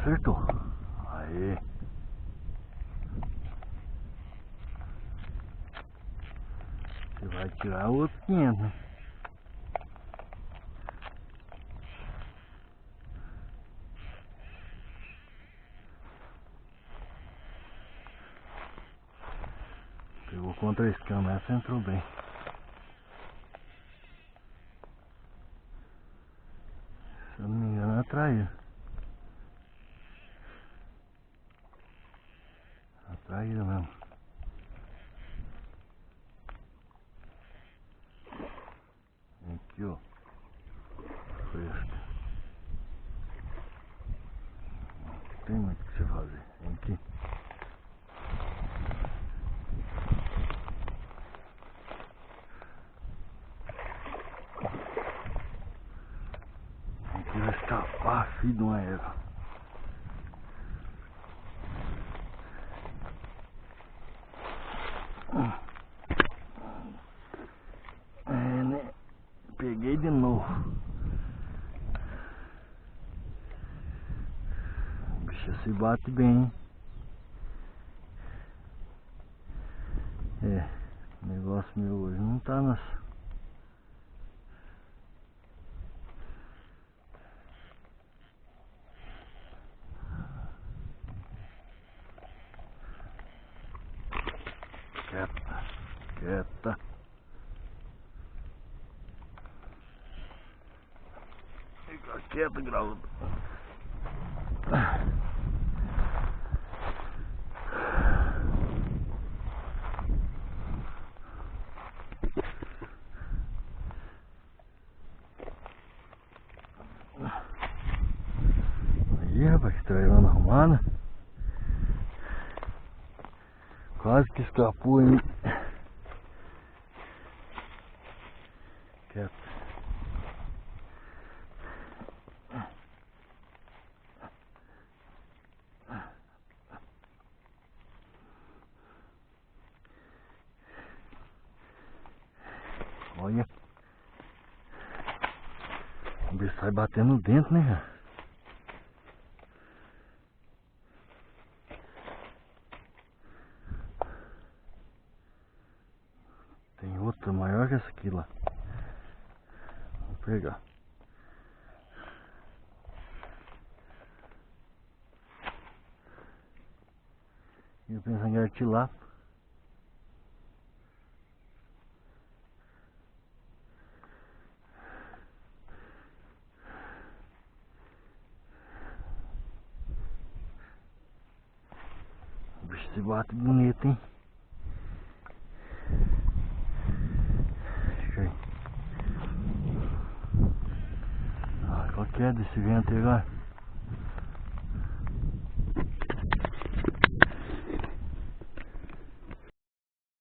acertou. Aí. Você vai tirar outro 500, né? Pegou contra a escama, essa entrou bem. Se eu não me engano, atraiu. Atraiu mesmo. Aqui, ó. Fresca. Não tem muito o que você fazer. Vem aqui. Aqui vai escapar, filho de uma égua. É, né? Peguei de novo. O bicho se bate bem, hein? É, o negócio meu hoje não tá nas... Quieta, quieta. Fica quieta, graúdo. Aí, rapaz, que trailona arrumada. Quase que escapou, hein? Quieto. Olha. O bicho sai batendo dentro, né, cara? Tem outra maior que essa aqui lá. Vou pegar. Eu penso em artilápia. O bicho se bate bonito, hein? Fica aí. Ah, qual que é desse vento aí agora?